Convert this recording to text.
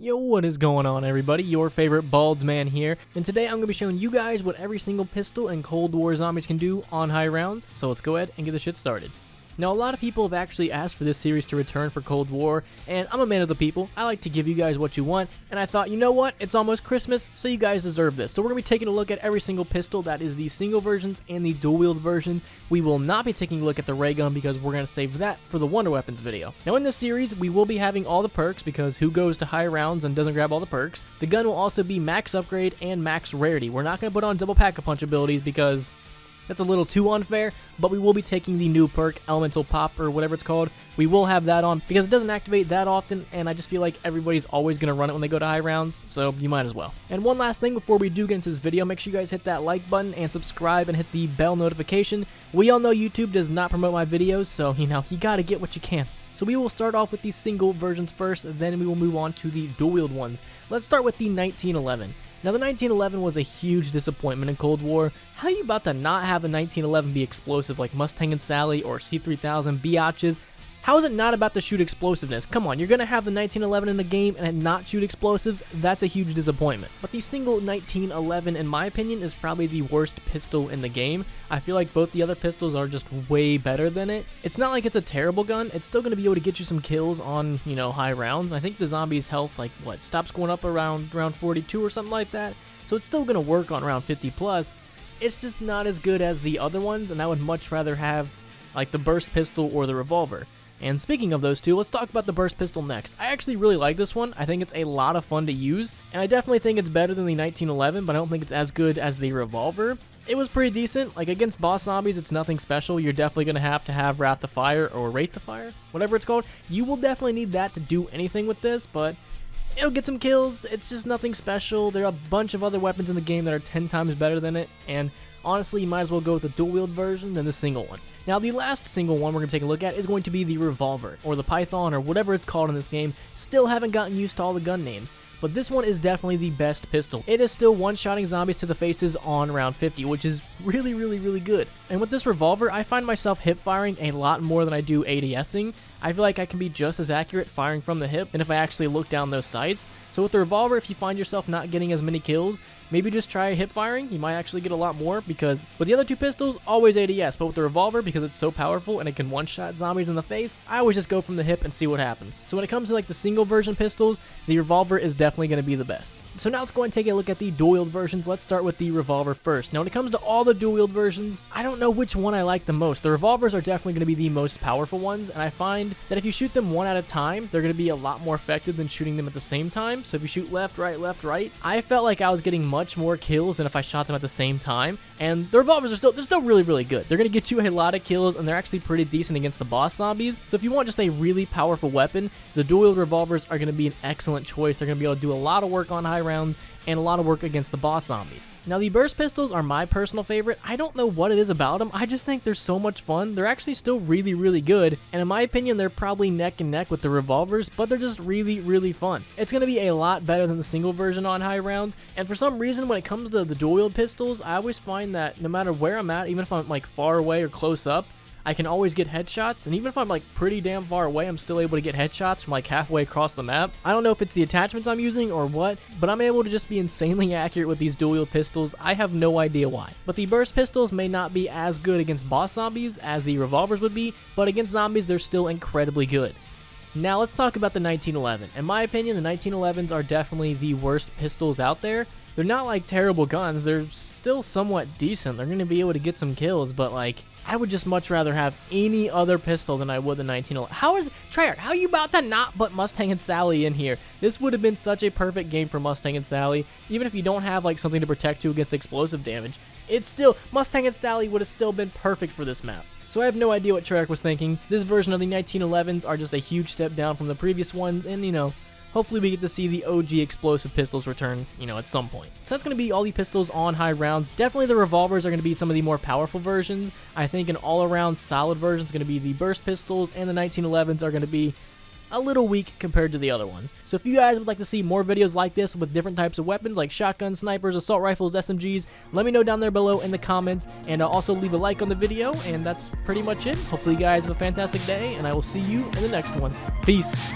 Yo, what is going on, everybody? Your favorite bald man here, and today I'm going to be showing you guys what every single pistol in Cold War Zombies can do on high rounds, so let's go ahead and get this shit started. Now, a lot of people have actually asked for this series to return for Cold War, and I'm a man of the people. I like to give you guys what you want, and I thought, you know what? It's almost Christmas, so you guys deserve this. So we're going to be taking a look at every single pistol, that is the single versions and the dual-wield version. We will not be taking a look at the ray gun because we're going to save that for the Wonder Weapons video. Now, in this series, we will be having all the perks because who goes to high rounds and doesn't grab all the perks? The gun will also be max upgrade and max rarity. We're not going to put on double pack-a-punch abilities because that's a little too unfair, but we will be taking the new perk, Elemental Pop, or whatever it's called. We will have that on because it doesn't activate that often, and I just feel like everybody's always going to run it when they go to high rounds, so you might as well. And one last thing before we do get into this video, make sure you guys hit that like button and subscribe and hit the bell notification. We all know YouTube does not promote my videos, so, you gotta get what you can. So we will start off with the single versions first, then we will move on to the dual-wield ones. Let's start with the 1911. Now, the 1911 was a huge disappointment in Cold War. How are you about to not have the 1911 be explosive like Mustang and Sally or C3000 biatches? How is it not about to shoot explosiveness? Come on, you're going to have the 1911 in the game and it not shoot explosives? That's a huge disappointment. But the single 1911, in my opinion, is probably the worst pistol in the game. I feel like both the other pistols are just way better than it. It's not like it's a terrible gun. It's still going to be able to get you some kills on, high rounds. I think the zombie's health, stops going up around 42 or something like that. So it's still going to work on around 50 plus. It's just not as good as the other ones, and I would much rather have, the burst pistol or the revolver. And speaking of those two, let's talk about the burst pistol next. I actually really like this one. I think it's a lot of fun to use, and I definitely think it's better than the 1911, but I don't think it's as good as the revolver. It was pretty decent. Against boss zombies, it's nothing special. You're definitely going to have Wrath the Fire or Rate the Fire, whatever it's called. You will definitely need that to do anything with this, but it'll get some kills. It's just nothing special. There are a bunch of other weapons in the game that are 10 times better than it, and honestly, you might as well go with the dual-wield version than the single one. Now, the last single one we're going to take a look at is going to be the revolver, or the Python, or whatever it's called in this game. Still haven't gotten used to all the gun names, but this one is definitely the best pistol. It is still one-shotting zombies to the faces on round 50, which is really, really, really good. And with this revolver, I find myself hip-firing a lot more than I do ADSing. I feel like I can be just as accurate firing from the hip than if I actually look down those sights. So with the revolver, if you find yourself not getting as many kills, maybe just try hip firing. You might actually get a lot more because with the other two pistols, always ADS. But with the revolver, because it's so powerful and it can one-shot zombies in the face, I always just go from the hip and see what happens. So when it comes to the single version pistols, the revolver is definitely going to be the best. So now let's go and take a look at the dual-wield versions. Let's start with the revolver first. Now when it comes to all the dual-wield versions, I don't know which one I like the most. The revolvers are definitely going to be the most powerful ones, and I find that if you shoot them one at a time, they're going to be a lot more effective than shooting them at the same time. So if you shoot left, right, I felt like I was getting much more kills than if I shot them at the same time. And the revolvers are still really, really good. They're going to get you a lot of kills, and they're actually pretty decent against the boss zombies. So if you want just a really powerful weapon, the dual-wield revolvers are going to be an excellent choice. They're going to be able to do a lot of work on high rounds and a lot of work against the boss zombies. Now, the burst pistols are my personal favorite. I don't know what it is about them. I just think they're so much fun. They're actually still really, really good, and in my opinion, they're probably neck and neck with the revolvers, but they're just really, really fun. It's going to be a lot better than the single version on high rounds, and for some reason, when it comes to the dual-wield pistols, I always find that no matter where I'm at, even if I'm far away or close up, I can always get headshots, and even if I'm pretty damn far away, I'm still able to get headshots from halfway across the map. I don't know if it's the attachments I'm using or what, but I'm able to just be insanely accurate with these dual-wield pistols. I have no idea why. But the burst pistols may not be as good against boss zombies as the revolvers would be, but against zombies, they're still incredibly good. Now let's talk about the 1911. In my opinion, the 1911s are definitely the worst pistols out there. They're not terrible guns, they're still somewhat decent. They're going to be able to get some kills, but I would just much rather have any other pistol than I would the 1911. Treyarch, how are you about to not put Mustang and Sally in here? This would have been such a perfect game for Mustang and Sally. Even if you don't have something to protect you against explosive damage, Mustang and Sally would have still been perfect for this map. So I have no idea what Treyarch was thinking. This version of the 1911s are just a huge step down from the previous ones, and hopefully we get to see the OG explosive pistols return, at some point. So that's going to be all the pistols on high rounds. Definitely the revolvers are going to be some of the more powerful versions. I think an all-around solid version is going to be the burst pistols, and the 1911s are going to be a little weak compared to the other ones. So if you guys would like to see more videos like this with different types of weapons like shotguns, snipers, assault rifles, SMGs, let me know down there below in the comments, and also leave a like on the video, and that's pretty much it. Hopefully you guys have a fantastic day, and I will see you in the next one. Peace.